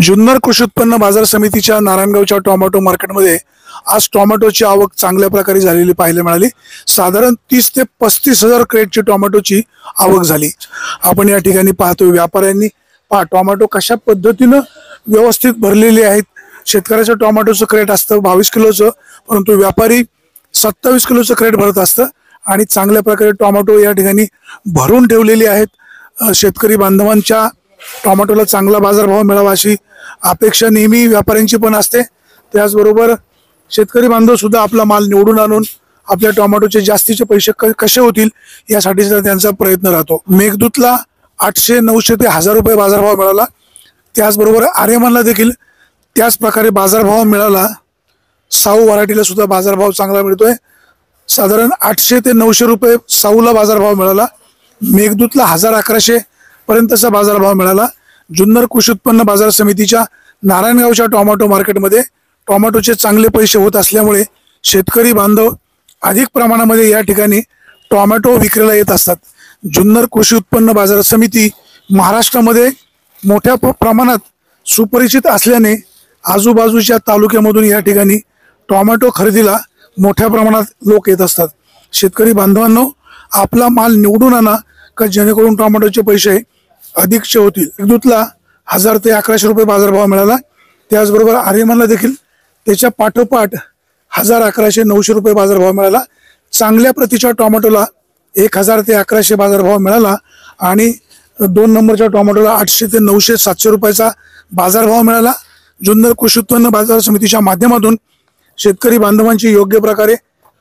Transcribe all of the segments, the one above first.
जुन्नर कृषी उत्पन्न बाजार समितीच्या नारायणगावच्या टोमॅटो मार्केटमध्ये आज टोमॅटोची आवक चांगल्या प्रकारे झालेली पाहायला मिळाली। साधारण 30 ते 35 हजार क्रेटची टोमॅटोची आवक झाली। आपण या ठिकाणी पाहतोय व्यापाऱ्यांनी टोमॅटो कशा पद्धतीने व्यवस्थित भरलेले आहेत। शेतकऱ्याचं टोमॅटोचं क्रेट असतं 22 किलोचं, परंतु व्यापारी 27 किलोचं क्रेट भरत असतं आणि चांगल्या प्रकारे टोमॅटो या ठिकाणी भरून ठेवलेले आहेत। शेतकरी बांधवांच्या टोमॅटोला चांगला बाजारभाव मिळावा अशी अपेक्षा नेहमी व्यापाऱ्यांची पण असते। त्याचबरोबर शेतकरी बांधव सुद्धा आपला माल निवडून आणून आपल्या टोमॅटोचे जास्तीचे पैसे कसे होतील यासाठी त्यांचा प्रयत्न राहतो। मेघदूतला 800, 900 ते 1000 रुपये बाजारभाव मिळाला। त्याचबरोबर आर्यमनला देखील त्याच प्रकारे बाजारभाव मिळाला। साऊ व्हरायटीला सुद्धा बाजारभाव चांगला मिळतोय। साधारण 800 ते 900 रुपये साऊला बाजारभाव मिळाला। मेघदूतला 1000-1100 पर्यंतचा बाजारभाव मिळाला। जुन्नर कृषी उत्पन्न बाजार समितीच्या नारायणगावच्या टोमॅटो मार्केटमध्ये टोमॅटोचे चांगले पैसे होत असल्यामुळे शेतकरी बांधव अधिक प्रमाणामध्ये या ठिकाणी टोमॅटो विक्रीला येत असतात। जुन्नर कृषी उत्पन्न बाजार समिती महाराष्ट्रामध्ये मोठ्या प्रमाणात सुपरिचित असल्याने आजूबाजूच्या तालुक्यामधून या ठिकाणी टोमॅटो खरेदीला मोठ्या प्रमाणात लोक येत असतात। शेतकरी बांधवांनो, आपला माल निवडून आणा का जेणेकरून टोमॅटोचे पैसे अधिकचे होतील। मेघदूतला 1000 ते 1100 रुपये बाजारभाव मिळाला। त्याचबरोबर आर्यमनला देखील त्याच्या पाठोपाठ 1000, 1100, 900 रुपये बाजारभाव मिळाला। चांगल्या प्रतीच्या टोमॅटोला 1000 ते 1100 बाजारभाव मिळाला आणि 2 नंबरच्या टोमॅटोला 800 ते 900, 700 रुपयाचा बाजारभाव मिळाला। जुन्नर कृषी उत्पन्न बाजार समितीच्या माध्यमातून शेतकरी बांधवांची योग्य प्रकारे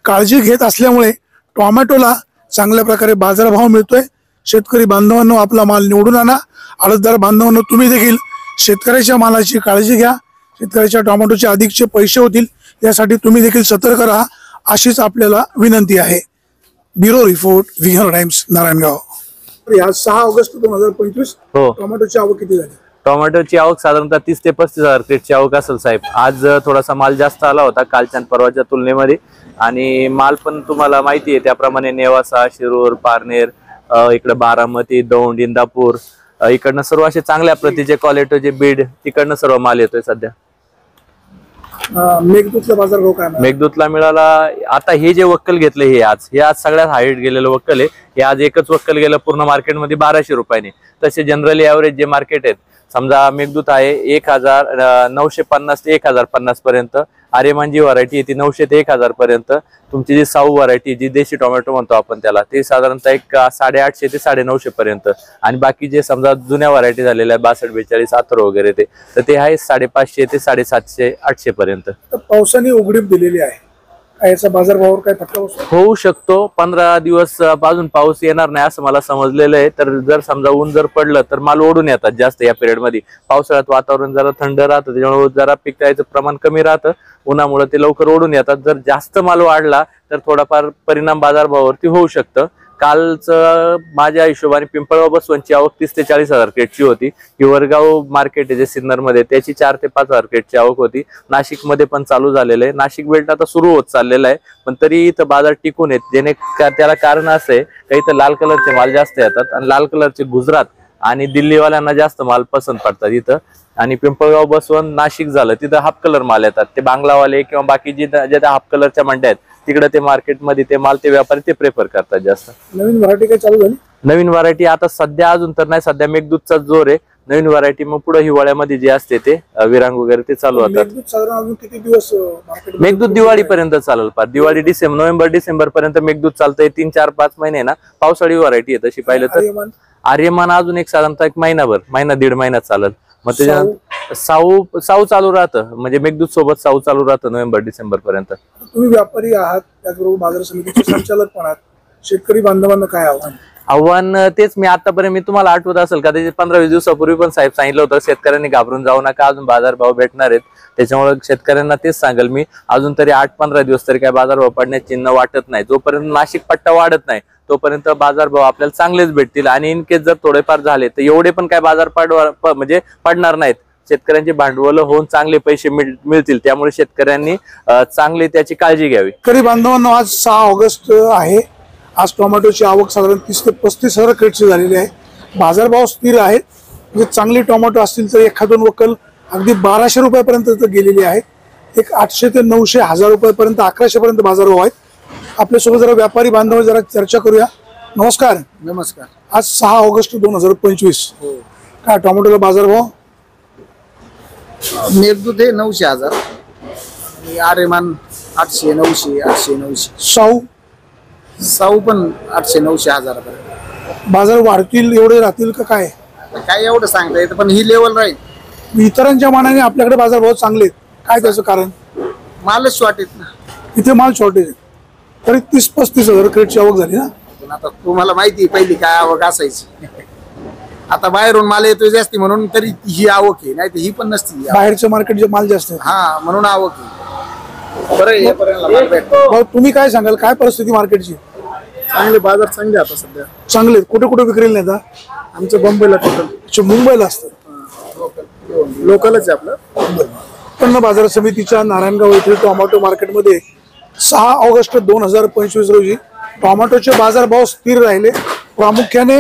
काळजी घेत असल्यामुळे टोमॅटोला चांगल्या प्रकारे बाजारभाव मिळतोय। शेतकरी बांधवांनो, आपला माल निवडून आणा। आडतदार बांधवांनो, तुम्ही देखील शेतकऱ्याच्या मालाची काळजी घ्या। शेतकऱ्याच्या टोमॅटोचे अधिकचे पैसे होतील यासाठी तुम्ही देखील सतर्क राहा अशीच आपल्याला विनंती आहे। ब्युरो रिपोर्ट, विघ्नर टाइम्स, नारायणगाव। या 6 ऑगस्ट 2025 टोमॅटोची आवक किती झाली? टोमॅटोची आवक साधारणतः 30 ते 35 हजार क्रेटची आवक असेल साहेब। आज थोडासा माल जास्त आला होता कालच्या परवाच्या तुलनेमध्ये आणि माल पण तुम्हाला माहिती आहे त्याप्रमाणे नेवासा, शिरूर, पारनेर, इकडे बारामती, दौंड, इंदापूर, इकडनं सर्व असे चांगल्या प्रतीचे क्वालिटीचे बीड तिकडनं सर्व माल येतोय सध्या। मेघदूतला बाजारभाव काय? मेघदूतला मिळाला आता हे जे वक्कल घेतले हे आज सगळ्यात हाईट गेलेलं वक्कल आहे। हे आज एकच वक्कल गेलं पूर्ण मार्केटमध्ये 1200 रुपयाने। तसे जनरली ॲव्हरेज जे मार्केट आहेत, समजा मेघदूत आहे 1950 ते 1050 पर्यंत। आर्यमान जी व्हरायटी आहे ती 900 ते 1000 पर्यंत। तुमची जी साऊ व्हरायटी जी देशी टोमॅटो म्हणतो आपण त्याला, ते साधारणतः 850 ते 950 पर्यंत। आणि बाकी जे समजा जुन्या व्हरायटी झालेल्या 62, 42, 18 वगैरे तर ते आहे 550 ते 750, 800 पर्यंत। पावसाने उघडीप दिलेली आहे, याचा बाजारभावावर काय फटका होऊ शकतो? 15 दिवस अजून पाऊस येणार नाही असं मला समजलेलं आहे। तर जर समजा ऊन जर पडलं तर माल ओढून येतात जास्त या पिरियड मध्ये। पावसाळ्यात वातावरण जरा थंड राहतं, त्याच्यामुळे जरा पिकायचं प्रमाण कमी राहतं, उन्हामुळे ते लवकर ओढून येतात। जर जास्त माल वाढला तर थोडाफार परिणाम बाजारभावावरती होऊ शकतं। कालचं माझ्या हिशोबाने पिंपळगाव बसवंतची आवक 30 ते 40 हजार क्रेटची होती। हिवरगाव मार्केट आहे जे सिन्नर मध्ये, त्याची 4 ते 5 हजार क्रेटची आवक होती। नाशिक मध्ये पण चालू झालेलं आहे। नाशिक बेल्ट आता सुरू होत चाललेला आहे, पण तरी इथं बाजार टिकून आहेत। जेणे त्याला कारण असं आहे का इथं लाल कलरचे माल जास्त येतात आणि लाल कलरचे गुजरात आणि दिल्लीवाल्यांना जास्त माल पसंत पडतात इथं। आणि पिंपळगाव बसवंत, नाशिक झालं तिथं हाफ कलर माल येतात। ते बांगलावाले किंवा बाकी ज्या हाफ कलरच्या मंड्या आहेत तिकडे ते मार्केटमध्ये ते माल ते व्यापारी ते प्रेफर करतात जास्त। नवीन व्हरायटी काय चालू झाली? नवीन व्हरायटी आता सध्या अजून तर नाही, सध्या मेघदूतचा जोर आहे। नवीन व्हरायटी मग पुढे हिवाळ्यामध्ये जे असते ते विरांग वगैरे ते चालू होतात। अजून किती दिवस मेघदूत दिवाळीपर्यंत चालेल। दिवाळी नोव्हेंबर डिसेंबर पर्यंत मेघदूत चालतंय। 3, 4, 5 महिने ना पावसाळी व्हरायटी आहे तशी पाहिलं तर। आर्यमान अजून साधारणतः 1 महिनाभर, 1.5 महिना चालेल। मग त्याच्या साऊ चालू राहतं, म्हणजे मेघदूत सोबत साऊ चालू राहतं नोव्हेंबर डिसेंबर पर्यंत। तुम्ही व्यापारी आहात, त्याचबरोबर बाजार समितीचे संचालक पण आहात, शेतकरी बांधवांना काय आव्हान? तेच मी आतापर्यंत तुम्हाला आठवत असेल का त्याचे 15-20 दिवसापूर्वी पण साहेब सांगितलं होतं शेतकऱ्यांनी घाबरून जाऊ नका, अजून बाजारभाव भेटणार आहेत। त्याच्यामुळे शेतकऱ्यांना तेच सांगेल मी, अजून तरी 8-15 दिवस तरी काय बाजारभाव पडण्याचे चिन्ह वाटत नाही। जोपर्यंत नाशिक पट्टा वाढत नाही तोपर्यंत बाजारभाव आपल्याला चांगलेच भेटतील। आणि इन केस जर थोडेफार झाले तर एवढे पण काय बाजार म्हणजे पडणार नाहीत। शेतकऱ्यांची भांडवल होऊन चांगले पैसे मिळतील, त्यामुळे शेतकऱ्यांनी चांगली त्याची काळजी घ्यावी। शेतकरी बांधवांनो, आज 6 ऑगस्ट आहे। आज टोमॅटोची आवक साधारण 30 ते 35 हजार क्रेटची झालेली आहे। बाजारभाव स्थिर आहेत, म्हणजे चांगली टोमॅटो असतील तर 1-2 वक्कल अगदी 1200 रुपयापर्यंत गेलेली आहे. एक 800 ते 900, 1000 रुपयापर्यंत, 1100 पर्यंत बाजारभाव आहेत. आपल्यासोबत जरा व्यापारी बांधव जरा चर्चा करूया. नमस्कार. नमस्कार. आज 6 ऑगस्ट 2025. काय टोमॅटोला बाजारभाव? मेघदूत हे 900,000 आणि आर्यमान 800, 900, 800, 900. साऊ पण 800, 900,000 पर्यंत. बाजार वाढतील एवढे राहतील का काय? काय एवढं सांगता येतं, पण ही लेवल राहील. इतरांच्या मानाने आपल्याकडे बाजारभाव चांगले आहेत. काय त्याचं कारण? मालच शॉर्टेज ना. इथे माल शॉर्टेज आहे. तरी 30-35 हजार क्रेटची आवक झाली ना. पण आता तुम्हाला माहिती पहिली काय आवक असायची. आता बाहेरून माल येतोय जास्ती म्हणून तरी ही आवक आहे, नाही तर ही पण नसती. बाहेरच्या मार्केटचे माल जास्त आहे. हा, म्हणून आवक आहे. बरं आहे, यापर्यंत माल भेटतो. भाऊ, तुम्ही काय सांगाल, काय परिस्थिती मार्केटची? चांगले बाजार चांगले आता सध्या. चांगले आहेत. कुठे कुठे विक्रीला नेता? आमचं बंबईला टोटल. अच्छा, मुंबईला असतं. लोकलच आहे आपलं. उत्पन्न बाजार समितीच्या नारायणगाव येथील टोमॅटो मार्केटमध्ये 6 ऑगस्ट 2025 रोजी टोमॅटोचे बाजारभाव स्थिर राहिले. प्रामुख्याने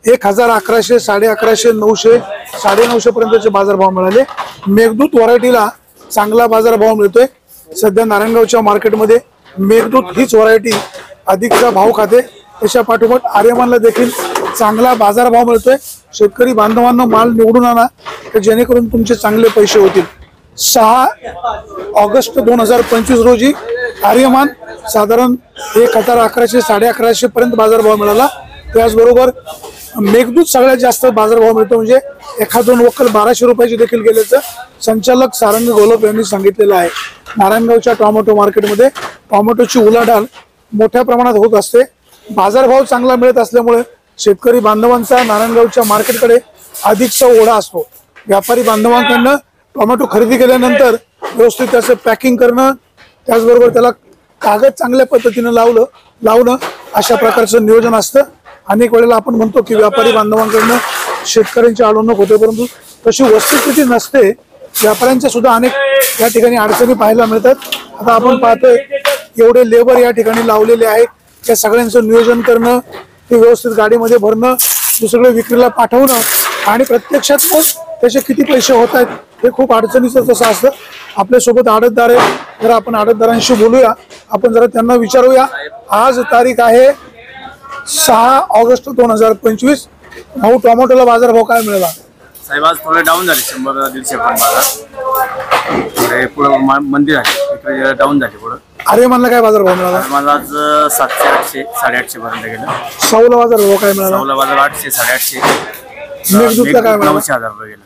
1000, 1100, 1150, 900, 950 पर्यंतचे बाजारभाव मिळाले. मेघदूत व्हरायटीला चांगला बाजारभाव मिळतोय. सध्या नारायणगावच्या मार्केटमध्ये मेघदूत हीच व्हरायटी अधिकचा भाव खाते. त्याच्या पाठोपाठ आर्यमानला देखील चांगला बाजारभाव मिळतोय. शेतकरी बांधवांना माल निवडून आणा, तर जेणेकरून तुमचे चांगले पैसे होतील. 6 ऑगस्ट 2025 रोजी आर्यमान साधारण 1000, 1100, 1150 पर्यंत बाजारभाव मिळाला. त्याचबरोबर मेघदूत सगळ्यात जास्त बाजारभाव मिळतो, म्हणजे एखादोन वक्कल 1200 रुपयाची देखील गेल्याचं संचालक सारंग गोलप यांनी सांगितलेलं आहे. नारायणगावच्या टोमॅटो मार्केटमध्ये टोमॅटोची उलाढाल मोठ्या प्रमाणात होत असते. बाजारभाव चांगला मिळत असल्यामुळे शेतकरी बांधवांचा नारायणगावच्या मार्केटकडे अधिकचा ओढा असतो. व्यापारी बांधवांकडनं टोमॅटो खरेदी केल्यानंतर व्यवस्थित त्याचं पॅकिंग करणं, त्याचबरोबर त्याला कागद चांगल्या पद्धतीनं लावणं अशा प्रकारचं नियोजन असतं. अनेक वेळेला आपण म्हणतो की व्यापारी बांधवांकडनं शेतकऱ्यांची अडवणूक होते, परंतु तशी वस्तुस्थिती नसते. व्यापाऱ्यांच्या सुद्धा अनेक या ठिकाणी अडचणी पाहायला मिळतात. आता आपण पाहतोय एवढे लेबर या ठिकाणी लावलेले आहेत. त्या सगळ्यांचं नियोजन करणं, ते व्यवस्थित गाडीमध्ये भरणं, दुसरीकडे विक्रीला पाठवणं आणि प्रत्यक्षात मग त्याचे किती पैसे होत आहेत हे खूप अडचणीचं तसं असतं. आपल्यासोबत आडतदार आहे, जरा आपण आडतदारांशी बोलूया. आपण जरा त्यांना विचारूया. आज तारीख आहे 6 ऑगस्ट 2025. भाऊ, टोमॅटोला बाजारभाव काय मिळाला? साहेब आज थोडे डाऊन झाले, 100-150 पण बाजार. थोडे पुढं मंदिर आहे इकडे डाऊन झाले पुढं. आर्यमानला काय बाजारभाव मिळाला? मला आज 700, 800, 850 पर्यंत गेलं. साऊला बाजारभाव काय मिळाला? साऊला बाजार 800, 850. मेघदूतला काय मिळाला? 900,000 रुपये गेलं.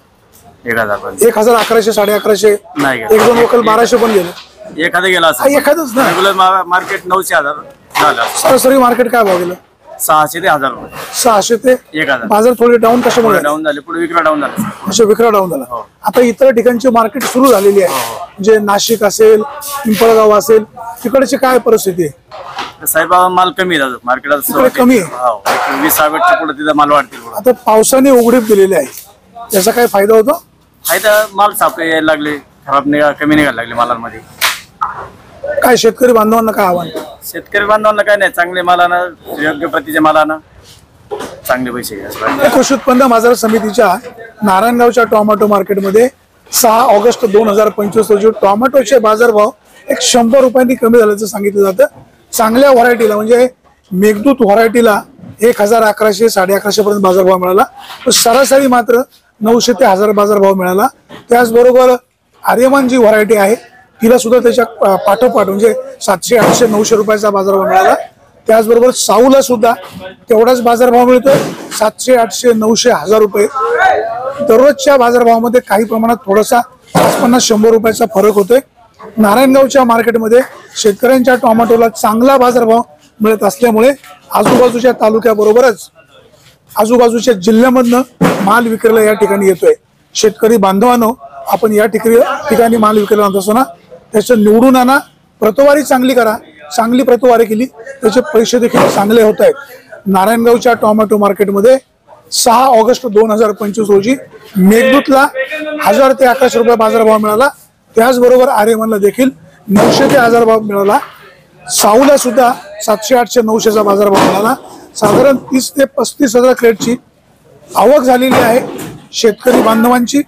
1000 पर्यंत 1000, 1100, 1150. नाही गेलं. 1-2 वक्कल 1200 पण गेले. एखादं गेला असं. एखादंच ना. रेग्युलर मार्केट 900,000 झालं. सरासरी मार्केट काय भाव गेलं? 600 ते 1000 रुपये. 600 ते 1000. बाजार थोडे डाऊन कशामुळे? डाऊन झाले, पुढे विक्रा डाऊन झाला. असे विक्रा डाऊन झाला. आता इतर ठिकाणची मार्केट सुरू झालेली आहे, म्हणजे नाशिक असेल, पिंपळगाव असेल, तिकडची काय परिस्थिती आहे? साहेब माल कमी आहे मार्केटात. तिकडे कमी आहे. 20-20 पुढे तिथं माल वाढतील. आता पावसाने उघडीप दिलेली आहे, त्याचा काय फायदा होतो? आहे तर माल साफ यायला लागले, खराब कमी निघायला लागले मालांमध्ये. काय शेतकरी बांधवांना काय आव्हान? शेतकरी बांधवांना काय नाही, चांगले मालानं, योग्य प्रतीच्या मालानं चांगले पैसे घ्यायचे. कृषी उत्पन्न बाजार समितीच्या नारायणगावच्या टोमॅटो मार्केटमध्ये 6 ऑगस्ट 2025 रोजी टोमॅटोचे बाजारभाव 100 रुपयांनी कमी झाल्याचं सांगितलं जातं. चांगल्या व्हरायटीला म्हणजे मेघदूत व्हरायटीला 1000, 1100, 1150 पर्यंत बाजारभाव मिळाला. सरासरी मात्र 900 ते 1000 बाजारभाव मिळाला. त्याचबरोबर आर्यमान जी व्हरायटी आहे तिला सुद्धा त्याच्या पाठोपाठ म्हणजे 700, 800, 900 रुपयाचा बाजारभाव मिळाला. त्याचबरोबर साऊला सुद्धा तेवढाच बाजारभाव मिळतोय, 700, 800, 900, 1000 रुपये. दररोजच्या बाजारभावामध्ये काही प्रमाणात थोडासा 50-100 रुपयाचा फरक होतोय. नारायणगावच्या मार्केटमध्ये शेतकऱ्यांच्या टोमॅटोला चांगला बाजारभाव मिळत असल्यामुळे आजूबाजूच्या तालुक्याबरोबरच आजूबाजूच्या जिल्ह्यामधनं माल विक्रीला या ठिकाणी येतोय. शेतकरी बांधवांनो, आपण या ठिकाणी माल विक्रीला आणत असताना त्याचं निवडून आणा, प्रतवारी चांगली करा. चांगली प्रतवारी केली त्याचे पैसे देखील चांगले होत आहेत. नारायणगावच्या टोमॅटो मार्केटमध्ये 6 ऑगस्ट 2025 रोजी मेघदूतला 1000 ते 1100 रुपये बाजारभाव मिळाला. त्याचबरोबर आर्यमानला देखील 900 ते 1000 भाव मिळाला. साऊला सुद्धा 700, 800, 900चा बाजारभाव मिळाला. साधारण 30 ते 35 हजार क्रेटची आवक झालेली आहे. शेतकरी बांधवांची,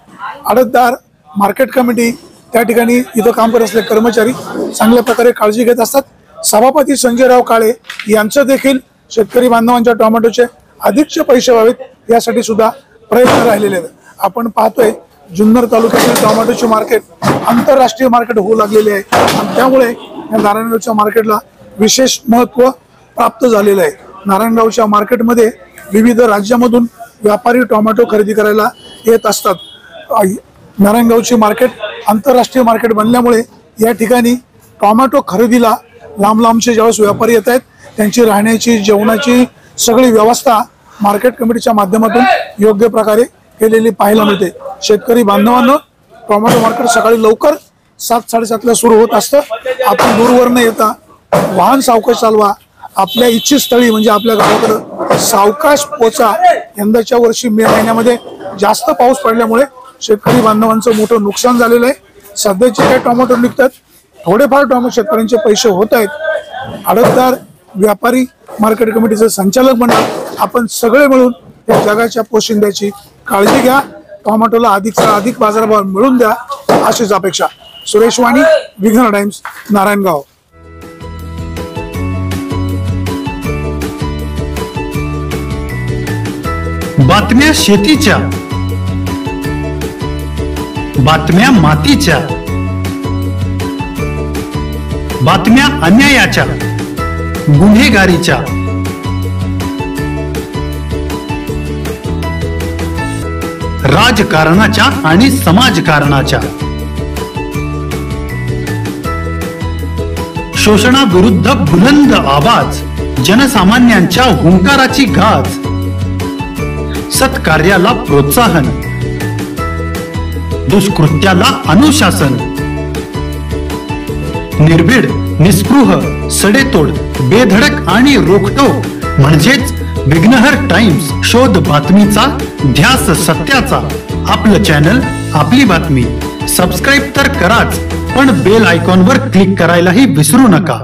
आडतदार, मार्केट कमिटी, त्या ठिकाणी इथं काम करत असलेले कर्मचारी चांगल्या प्रकारे काळजी घेत असतात. सभापती संजयराव काळे यांचं देखील शेतकरी बांधवांच्या टोमॅटोचे अधिकचे पैसे व्हावेत यासाठी सुद्धा प्रयत्न राहिलेले आहेत. आपण पाहतोय जुन्नर तालुक्यातील टोमॅटोचे मार्केट आंतरराष्ट्रीय मार्केट होऊ लागलेले आहे आणि त्यामुळे या नारायणगावच्या मार्केटला विशेष महत्त्व प्राप्त झालेलं आहे. नारायणगावच्या मार्केटमध्ये विविध राज्यामधून व्यापारी टोमॅटो खरेदी करायला येत असतात. नारायणगावची मार्केट आंतरराष्ट्रीय मार्केट बनल्यामुळे या ठिकाणी टोमॅटो खरेदीला लांब लांबचे ज्यावेळेस व्यापारी येत आहेत त्यांची राहण्याची जेवणाची सगळी व्यवस्था मार्केट कमिटीच्या माध्यमातून योग्य प्रकारे केलेली पाहायला मिळते. शेतकरी बांधवांनो, टोमॅटो मार्केट सकाळी लवकर 7-7:30ला सुरू होत असतं. आपण दूरवर न येता वाहन सावकाश चालवा, आपल्या इच्छित स्थळी म्हणजे आपल्या गावाकडे सावकाश पोचा. यंदाच्या वर्षी मे महिन्यामध्ये जास्त पाऊस पडल्यामुळे शेतकरी बांधवांचं मोठं नुकसान झालेलं आहे. सध्याचे काही टोमॅटो निघतात, थोडेफार टोमॅटो शेतकऱ्यांचे पैसे होत आहेत. आडतदार, व्यापारी, मार्केट कमिटीचे संचालक मंडळ आपण सगळे मिळून या जगाच्या पोशिंद्याची काळजी घ्या. टोमॅटोला अधिकचा अधिक बाजारभाव मिळून द्या अशीच अपेक्षा. सुरेश वाणी, विघ्न टाइम्स, नारायणगाव. बातम्या शेतीच्या, बातम्या मातीच्या, बातम्या अन्यायाच्या, गुन्हेगारीच्या, राजकारणाच्या आणि समाजकारणाच्या, शोषणाविरुद्ध बुलंद आवाज, जनसामान्यांच्या हुंकाराची गाज, सत्कार्याला प्रोत्साहन, दुष्कृत्याला अनुशासन, निर्भीड, निस्पृह, सडेतोड, बेधडक आणि रोखटोक म्हणजेच विघ्नहर टाइम्स. शोध बातमीचा, ध्यास सत्याचा. आपलं चॅनल, आपली बातमी. सबस्क्राईब तर कराच, पण बेल आयकॉनवर क्लिक करायलाही विसरू नका.